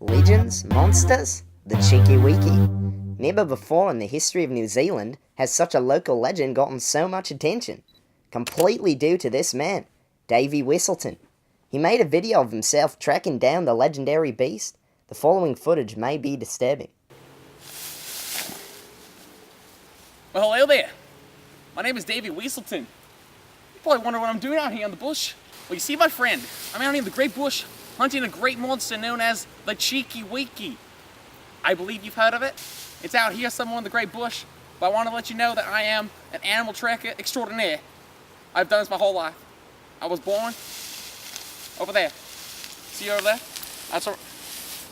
Legends? Monsters? The Cheeky Weeky. Never before in the history of New Zealand has such a local legend gotten so much attention. Completely due to this man, Davey Whistleton. He made a video of himself tracking down the legendary beast. The following footage may be disturbing. Well, hello there. My name is Davey Whistleton. You probably wonder what I'm doing out here in the bush. Well, you see, my friend, I'm out here in the great bush hunting a great monster known as the Cheeky Weeky. I believe you've heard of it. It's out here somewhere in the great bush, but I want to let you know that I am an animal tracker extraordinaire. I've done this my whole life. I was born over there. See over there? That's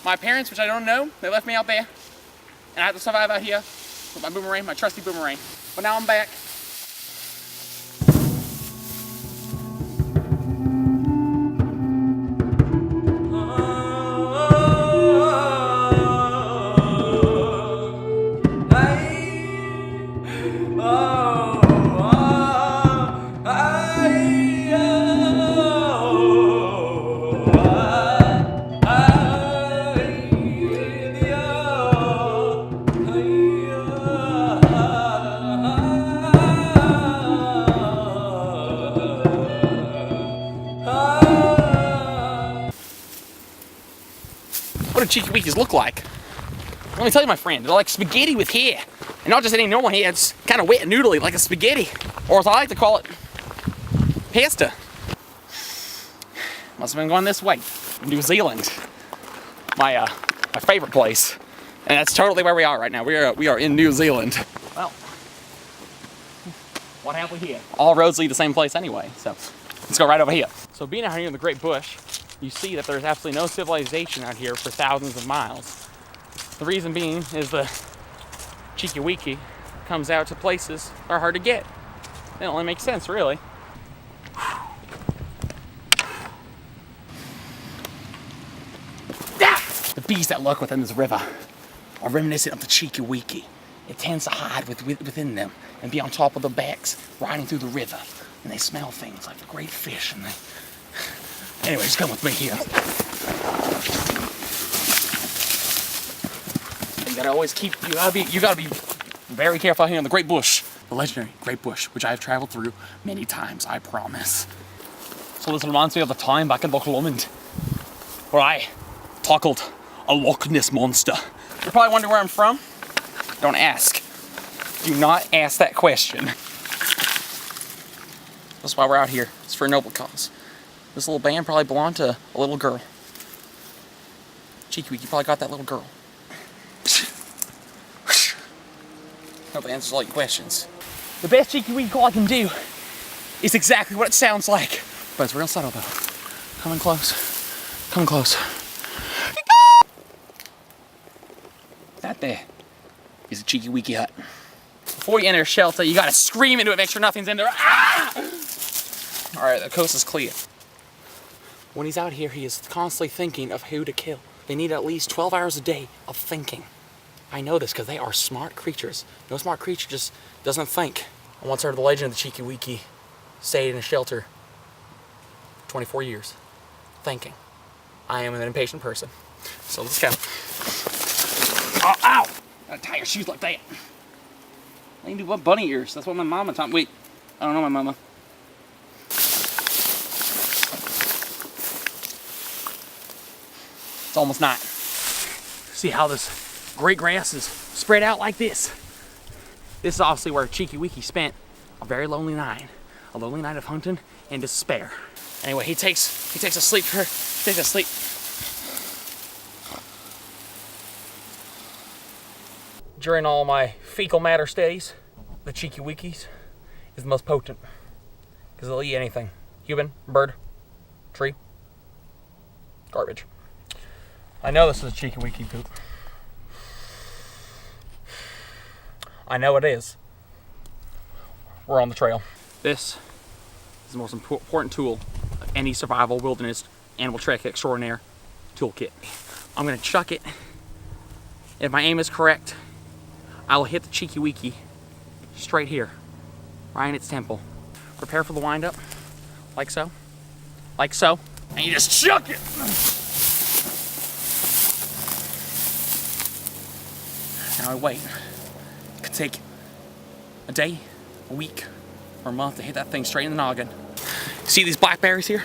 my parents, which I don't know, they left me out there, and I had to survive out here with my boomerang, my trusty boomerang. But now I'm back. What do Cheeky Weekies look like? Let me tell you, my friend, they're like spaghetti with hair. And not just any normal hair, it's kind of wet and noodly like a spaghetti. Or as I like to call it, pasta. Must have been going this way. New Zealand. My favorite place. And that's totally where we are right now. We are in New Zealand. Well, what have we here? All roads lead the same place anyway, so let's go right over here. So being out here in the great bush, you see that there's absolutely no civilization out here for thousands of miles. The reason being is the Cheeky Weeky comes out to places that are hard to get. It only makes sense, really. The bees that lurk within this river are reminiscent of the Cheeky Weeky. It tends to hide within them and be on top of their backs, riding through the river. And they smell things like the great fish, and they... Anyways, come with me here. You gotta be very careful out here in the great bush. The legendary great bush, which I have traveled through many times, I promise. So this reminds me of the time back in Loch Lomond, where I tackled a Loch Ness monster. You're probably wondering where I'm from? Don't ask. Do not ask that question. That's why we're out here. It's for a noble cause. This little band probably belonged to a little girl. Cheeky Weeky probably got that little girl. Hope that answers all your questions. The best Cheeky Weeky call I can do is exactly what it sounds like. But it's real subtle though. Coming close. Coming close. That there is a Cheeky Weeky hut. Before you enter a shelter, you gotta scream into it, make sure nothing's in there. Ah! Alright, the coast is clear. When he's out here, he is constantly thinking of who to kill. They need at least 12 hours a day of thinking. I know this because they are smart creatures. No smart creature just doesn't think. I once heard the legend of the Cheeky Weeky stayed in a shelter for 24 years, thinking. I am an impatient person. So let's go. Oh, ow! Gotta tie your shoes like that. I need to do what bunny ears? That's what my mama taught me. Wait, I don't know my mama. It's almost not. See how this great grass is spread out like this? This is obviously where Cheeky Weeky spent a very lonely night. A lonely night of hunting and despair. Anyway, he takes a sleep for her. Takes a sleep. During all my fecal matter studies, the Cheeky Weekies is the most potent. Because they'll eat anything. Human, bird, tree, garbage. I know this is a Cheeky Weeky poop. I know it is. We're on the trail. This is the most important tool of any survival wilderness animal track extraordinaire toolkit. I'm gonna chuck it. If my aim is correct, I will hit the Cheeky Weeky straight here, right in its temple. Prepare for the windup, like so, and you just chuck it. Now I wait. It could take a day, a week, or a month to hit that thing straight in the noggin. See these blackberries here?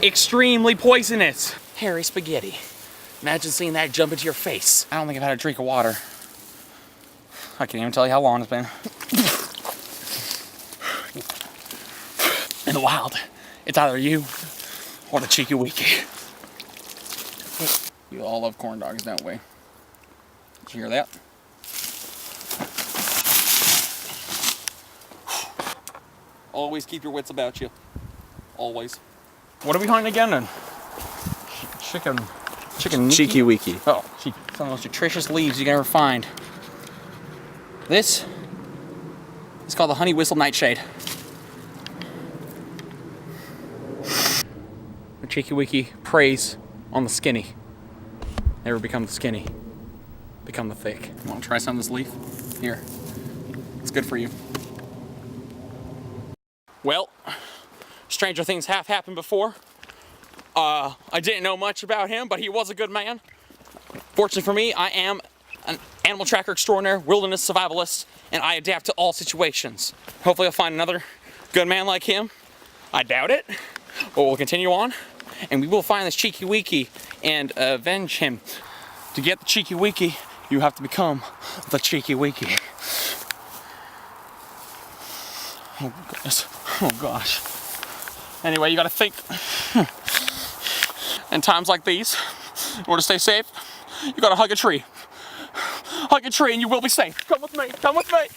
Extremely poisonous. Hairy spaghetti. Imagine seeing that jump into your face. I don't think I've had a drink of water. I can't even tell you how long it's been. In the wild, it's either you or the cheeky weeky. We all love corn dogs, don't we? Did you hear that? Always keep your wits about you. Always. What are we hunting again then? Chicken Cheeky Weeky. Oh, some of the most nutritious leaves you can ever find. This is called the honey whistle nightshade. The cheeky weeky preys on the skinny. Never become the skinny. Become the thick. You want to try some of this leaf? Here. It's good for you. Well, stranger things have happened before. I didn't know much about him, but he was a good man. Fortunately for me, I am an animal tracker extraordinaire, wilderness survivalist, and I adapt to all situations. Hopefully I'll find another good man like him. I doubt it, but we'll continue on, and we will find this cheeky weeky and avenge him. To get the cheeky weeky, you have to become the cheeky weeky. Oh goodness. Oh gosh. Anyway, you gotta think. In times like these, in order to stay safe, you gotta hug a tree. Hug a tree and you will be safe. Come with me, come with me.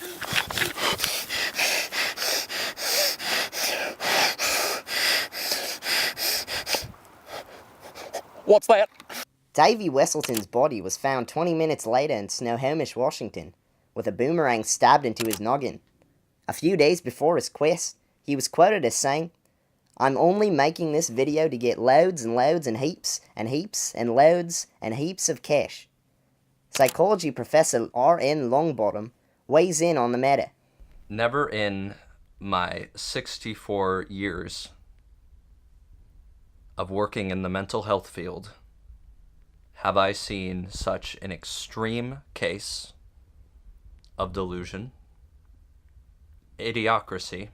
What's that? Davy Wesselton's body was found 20 minutes later in Snohomish, Washington, with a boomerang stabbed into his noggin. A few days before his quest, he was quoted as saying, "I'm only making this video to get loads and loads and heaps and heaps and loads and heaps of cash." Psychology professor R.N. Longbottom weighs in on the matter. Never in my 64 years of working in the mental health field have I seen such an extreme case of delusion, idiocracy,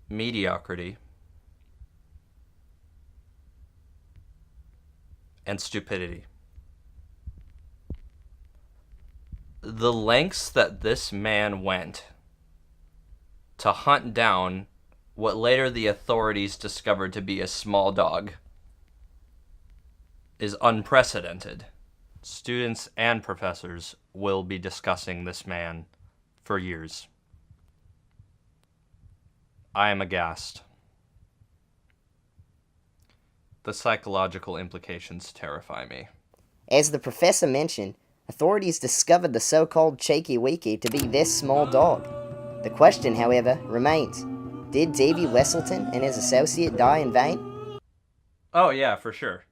mediocrity, and stupidity. The lengths that this man went to hunt down what later the authorities discovered to be a small dog is unprecedented. Students and professors will be discussing this man for years. I am aghast. The psychological implications terrify me. As the professor mentioned, authorities discovered the so-called cheeky weeky to be this small dog. The question, however, remains, did Davy Wesselton and his associate die in vain? Oh yeah, for sure.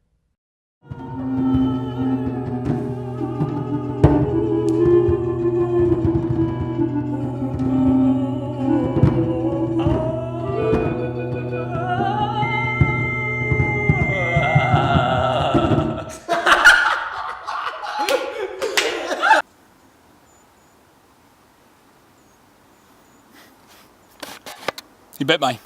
You bet, bye.